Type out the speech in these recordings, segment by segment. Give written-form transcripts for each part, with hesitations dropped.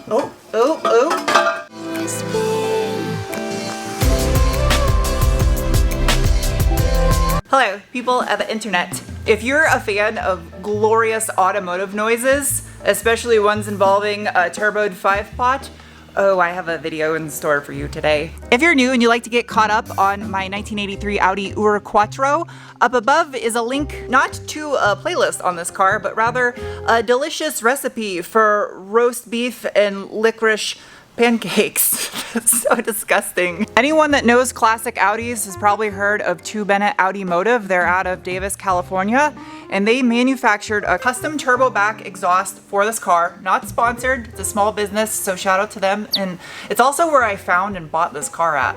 Oh, oh, oh. Hello, people of the internet. If you're a fan of glorious automotive noises, especially ones involving a turboed 5-pot, oh, I have a video in store for you today. If you're new and you like to get caught up on my 1983 Audi Ur-Quattro, up above is a link not to a playlist on this car, but rather a delicious recipe for roast beef and licorice pancakes. That's so disgusting. Anyone that knows classic Audis has probably heard of 2 Bennett Audi Motive. They're out of Davis, California, and they manufactured a custom turbo back exhaust for this car. Not sponsored, it's a small business, so shout out to them. And it's also where I found and bought this car at.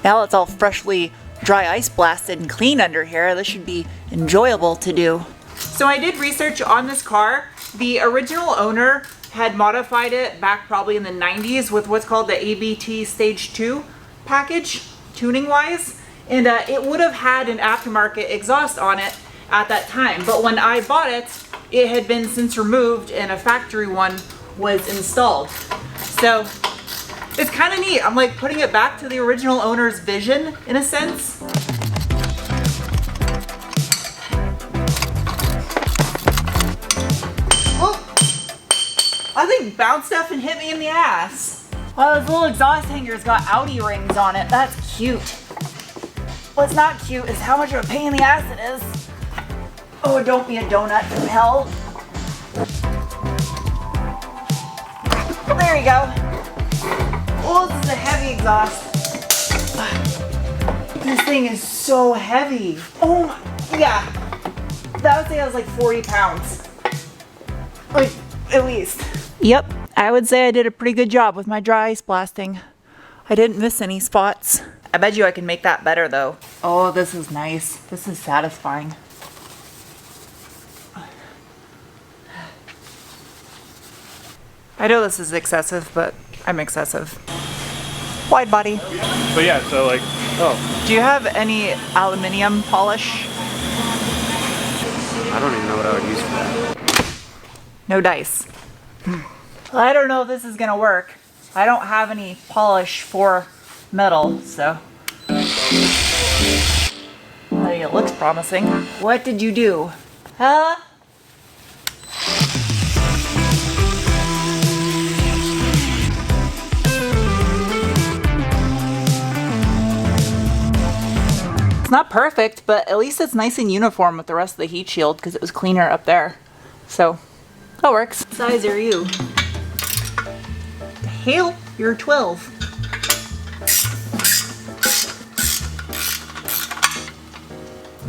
Now it's all freshly dry ice blasted and clean under here. This should be enjoyable to do. So I did research on this car. The original owner had modified it back probably in the 90s with what's called the ABT Stage 2 package, tuning wise. And it would have had an aftermarket exhaust on it at that time. But when I bought it, it had been since removed and a factory one was installed. So it's kind of neat. I'm like putting it back to the original owner's vision in a sense. I think bounced up and hit me in the ass. Well, this little exhaust hanger's got Audi rings on it. That's cute. What's not cute is how much of a pain in the ass it is. Oh, don't be a donut from hell. Well, there you go. Oh, this is a heavy exhaust. This thing is so heavy. Oh my, yeah. That would say I was like 40 pounds. Like, at least. Yep, I would say I did a pretty good job with my dry ice blasting. I didn't miss any spots. I bet you I can make that better though. Oh, this is nice. This is satisfying. I know this is excessive, but I'm excessive. Wide body. But yeah, so like, oh. Do you have any aluminum polish? I don't even know what I would use for that. No dice. I don't know if this is gonna work. I don't have any polish for metal, so. I think it looks promising. What did you do? Huh? It's not perfect, but at least it's nice and uniform with the rest of the heat shield because it was cleaner up there. So, that works. What size are you? Hell, you're 12.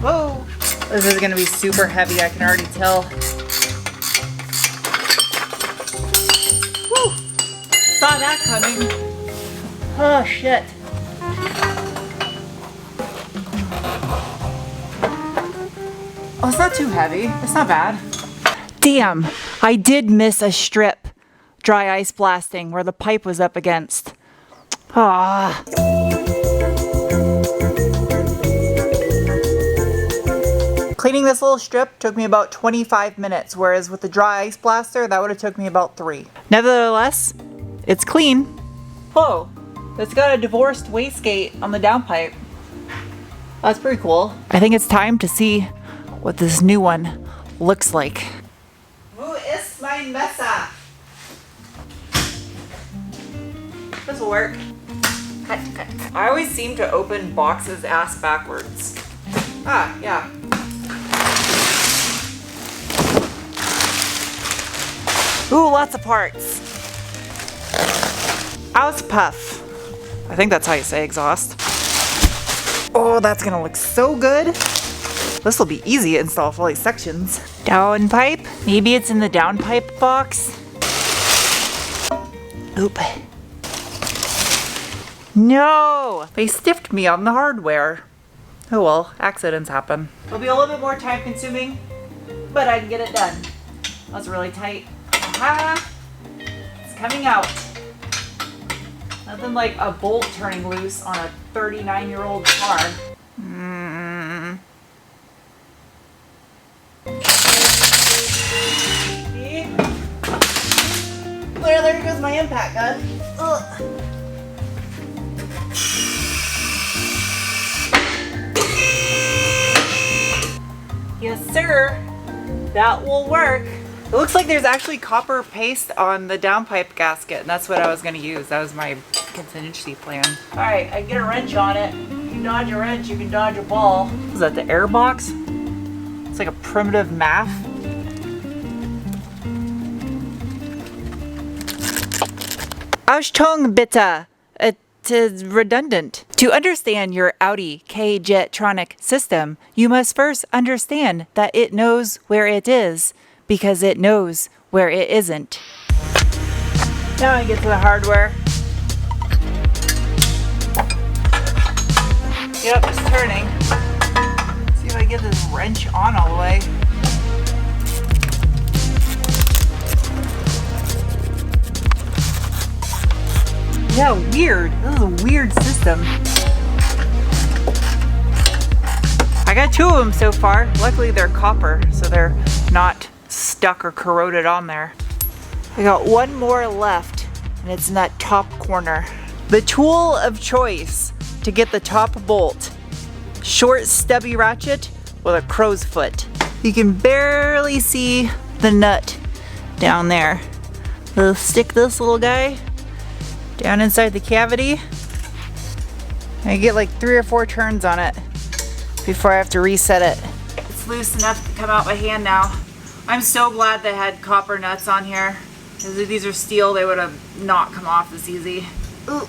Whoa! This is gonna be super heavy, I can already tell. Whew! Saw that coming. Oh shit. Oh, it's not too heavy. It's not bad. Damn, I did miss a strip dry ice blasting where the pipe was up against. Ah. Cleaning this little strip took me about 25 minutes, whereas with the dry ice blaster, that would have took me about 3. Nevertheless, it's clean. Whoa, it's got a divorced wastegate on the downpipe. That's pretty cool. I think it's time to see what this new one looks like. Wo ist mein Messer? This will work. Cut, cut. I always seem to open boxes ass backwards. Ah, yeah. Ooh, lots of parts. Auspuff. I think that's how you say exhaust. Oh, that's gonna look so good. This will be easy to install for all these sections. Downpipe. Maybe it's in the downpipe box. Oop. No! They stiffed me on the hardware. Oh well, accidents happen. It'll be a little bit more time consuming, but I can get it done. That's really tight. Aha! It's coming out. Nothing like a bolt turning loose on a 39-year-old car. See? my impact gun. Ugh. Yes, sir. That will work. It looks like there's actually copper paste on the downpipe gasket, and that's what I was going to use. That was my contingency plan. All right, I can get a wrench on it. You can dodge a wrench, you can dodge a ball. Is that the air box? It's like a primitive math. Achtung bitte. It is redundant. To understand your Audi K-Jetronic system, you must first understand that it knows where it is, because it knows where it isn't. Now I get to the hardware. Yep, it's turning. Let's see if I get this wrench on all the way. Yeah, weird. This is a weird system. I got 2 of them so far. Luckily they're copper, so they're not stuck or corroded on there. I got 1 more left, and it's in that top corner. The tool of choice to get the top bolt. Short stubby ratchet with a crow's foot. You can barely see the nut down there. We'll stick this little guy down inside the cavity. I get like 3 or 4 turns on it before I have to reset it. It's loose enough to come out my hand now. I'm so glad they had copper nuts on here. Because if these are steel, they would have not come off this easy. Ooh.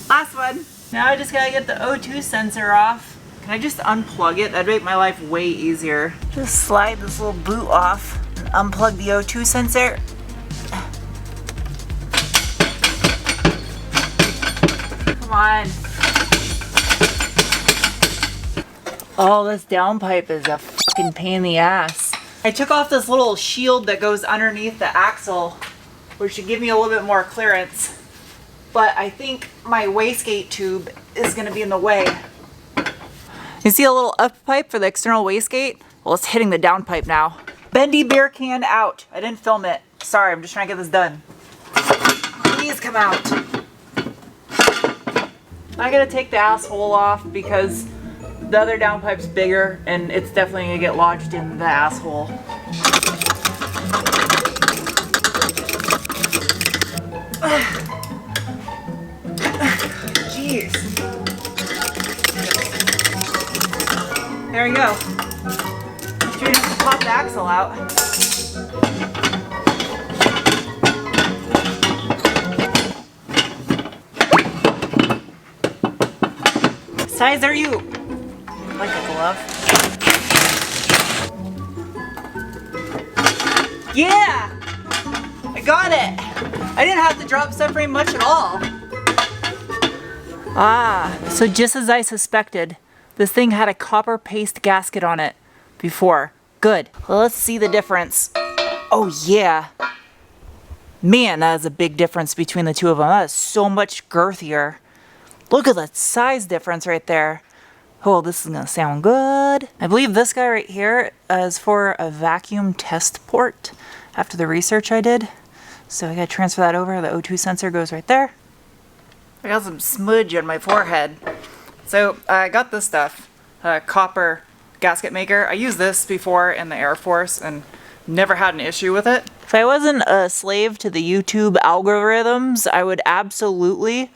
Last one. Now I just gotta get the O2 sensor off. Can I just unplug it? That'd make my life way easier. Just slide this little boot off and unplug the O2 sensor. Come on. Oh, this downpipe is a fucking pain in the ass. I took off this little shield that goes underneath the axle, which should give me a little bit more clearance. But I think my wastegate tube is gonna be in the way. You see a little up pipe for the external wastegate? Well, it's hitting the downpipe now. Bendy beer can out. I didn't film it. Sorry, I'm just trying to get this done. Please come out. I gotta take the asshole off because the other downpipe's bigger and it's definitely gonna get lodged in the asshole. Jeez. There we go. You're gonna have to pop the axle out. Size are you? Like a glove. Yeah! I got it! I didn't have to drop subframe much at all. Ah, so just as I suspected, this thing had a copper paste gasket on it before. Good. Well, let's see the difference. Oh yeah. Man, that is a big difference between the two of them. That is so much girthier. Look at that size difference right there. Oh, this is gonna sound good. I believe this guy right here is for a vacuum test port after the research I did. So I gotta transfer that over. The O2 sensor goes right there. I got some smudge on my forehead. So I got this stuff, a copper gasket maker. I used this before in the Air Force and never had an issue with it. If I wasn't a slave to the YouTube algorithms, I would absolutely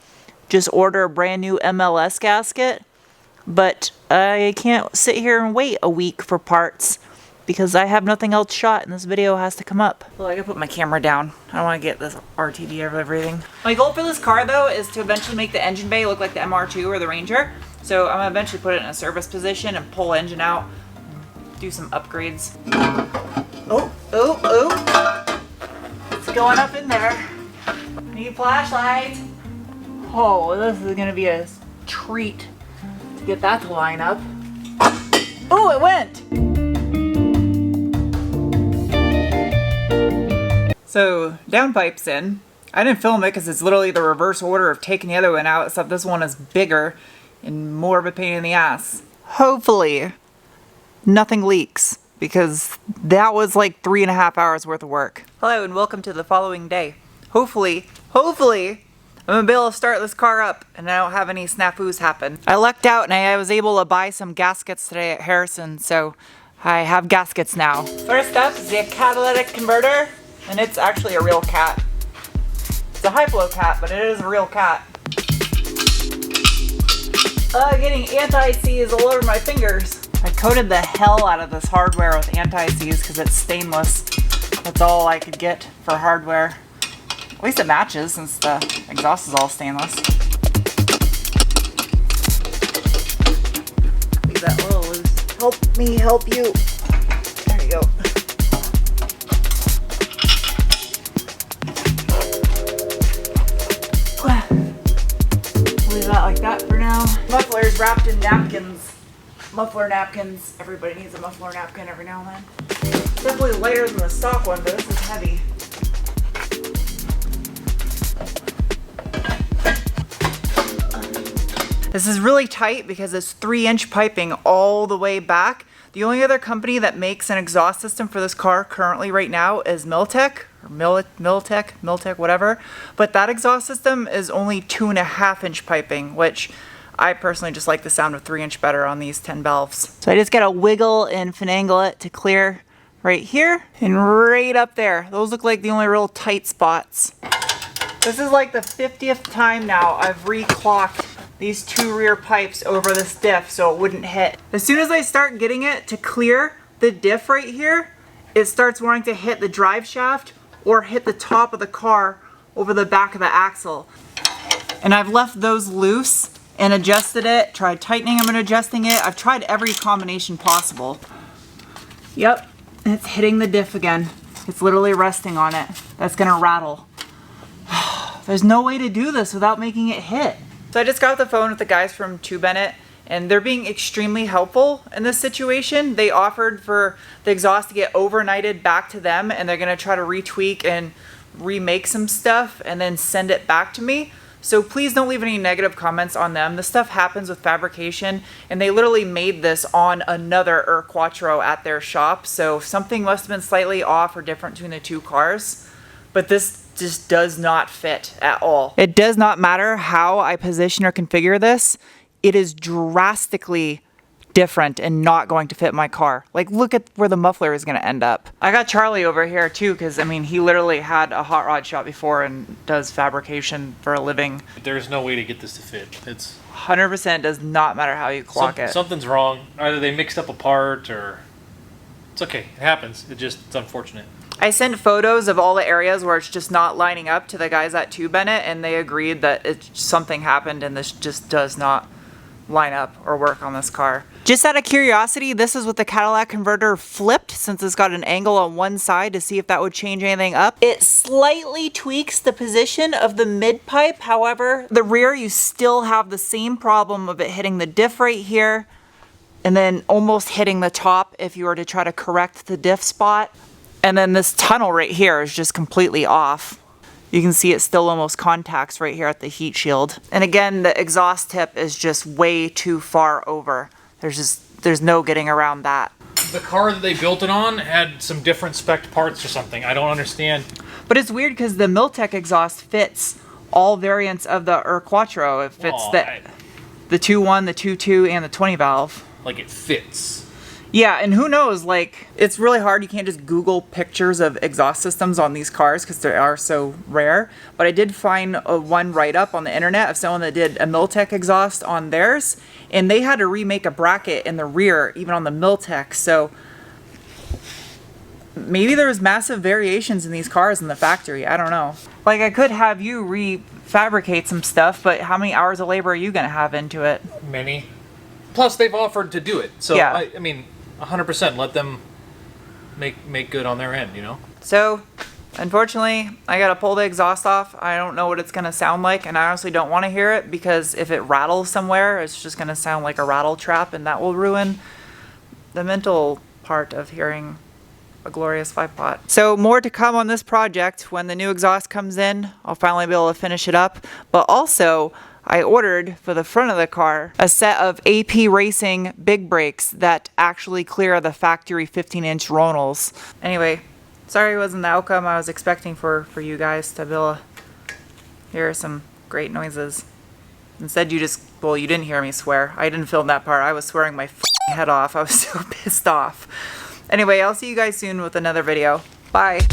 just order a brand new MLS gasket. But I can't sit here and wait a week for parts because I have nothing else shot and this video has to come up. Well, I gotta put my camera down. I don't want to get this RTD of everything. My goal for this car though is to eventually make the engine bay look like the MR2 or the Ranger. So I'm gonna eventually put it in a service position and pull engine out, do some upgrades. Oh, oh, oh. It's going up in there. Need flashlight. Oh, this is gonna be a treat. Get that to line up. Oh, it went! So, downpipe's in. I didn't film it because it's literally the reverse order of taking the other one out, except this one is bigger and more of a pain in the ass. Hopefully, nothing leaks because that was like 3.5 hours worth of work. Hello and welcome to the following day. hopefully, I'm gonna be able to start this car up and I don't have any snafus happen. I lucked out and I was able to buy some gaskets today at Harrison, so I have gaskets now. First up is the catalytic converter, and it's actually a real cat. It's a high flow cat, but it is a real cat. Getting anti-seize all over my fingers. I coated the hell out of this hardware with anti-seize because it's stainless. That's all I could get for hardware. At least it matches since the exhaust is all stainless. Leave that a little loose. Help me help you. There you go. Leave that like that for now. Muffler's wrapped in napkins. Muffler napkins. Everybody needs a muffler napkin every now and then. It's definitely lighter than the stock one, but this is heavy. This is really tight because it's 3-inch piping all the way back. The only other company that makes an exhaust system for this car currently right now is Miltech, or Miltech, whatever. But that exhaust system is only 2.5-inch piping, which I personally just like the sound of 3-inch better on these 10 valves. So I just gotta wiggle and finagle it to clear right here and right up there. Those look like the only real tight spots. This is like the 50th time now I've reclocked these 2 rear pipes over this diff so it wouldn't hit. As soon as I start getting it to clear the diff right here, it starts wanting to hit the drive shaft or hit the top of the car over the back of the axle. And I've left those loose and adjusted it, tried tightening them and adjusting it. I've tried every combination possible. Yep, it's hitting the diff again. It's literally resting on it. That's gonna rattle. There's no way to do this without making it hit. So I just got off the phone with the guys from 2 Bennett, and they're being extremely helpful in this situation. They offered for the exhaust to get overnighted back to them, and they're gonna try to retweak and remake some stuff and then send it back to me. So please don't leave any negative comments on them. This stuff happens with fabrication, and they literally made this on another Ur-Quattro at their shop. So something must have been slightly off or different between the 2 cars, but this just does not fit at all. It does not matter how I position or configure this. It is drastically different and not going to fit my car. Like, look at where the muffler is gonna end up. I got Charlie over here too, because I mean, he literally had a hot rod shop before and does fabrication for a living. There's no way to get this to fit. It's 100% does not matter how you clock it. Something's wrong. Either they mixed up a part or it's okay. It happens. It's unfortunate. I sent photos of all the areas where it's just not lining up to the guys at 2 Bennett, and they agreed that something happened and this just does not line up or work on this car. Just out of curiosity, this is with the Cadillac converter flipped, since it's got an angle on one side, to see if that would change anything up. It slightly tweaks the position of the mid pipe. However, the rear, you still have the same problem of it hitting the diff right here and then almost hitting the top if you were to try to correct the diff spot. And then this tunnel right here is just completely off. You can see it still almost contacts right here at the heat shield. And again, the exhaust tip is just way too far over. There's no getting around that. The car that they built it on had some different spec parts or something. I don't understand. But it's weird because the Miltech exhaust fits all variants of the Ur-Quattro. It fits the 2.1, the 2.2, and the 20 valve. Like, it fits. Yeah, and who knows, like, it's really hard. You can't just Google pictures of exhaust systems on these cars because they are so rare. But I did find one write-up on the internet of someone that did a Miltech exhaust on theirs, and they had to remake a bracket in the rear, even on the Miltech. So maybe there was massive variations in these cars in the factory. I don't know. Like, I could have you refabricate some stuff, but how many hours of labor are you going to have into it? Many. Plus, they've offered to do it. So, yeah. I mean, 100% let them make good on their end, you know? So, unfortunately, I gotta pull the exhaust off. I don't know what it's gonna sound like, and I honestly don't want to hear it, because if it rattles somewhere, it's just gonna sound like a rattle trap, and that will ruin the mental part of hearing a glorious 5-pot. So more to come on this project. When the new exhaust comes in, I'll finally be able to finish it up. But also, I ordered for the front of the car a set of AP Racing big brakes that actually clear the factory 15-inch Ronals. Anyway, Sorry it wasn't the outcome I was expecting for you guys to be able to hear some great noises. Instead you just, well, you didn't hear me swear. I didn't film that part. I was swearing my head off. I was so pissed off. Anyway, I'll see you guys soon with another video. Bye.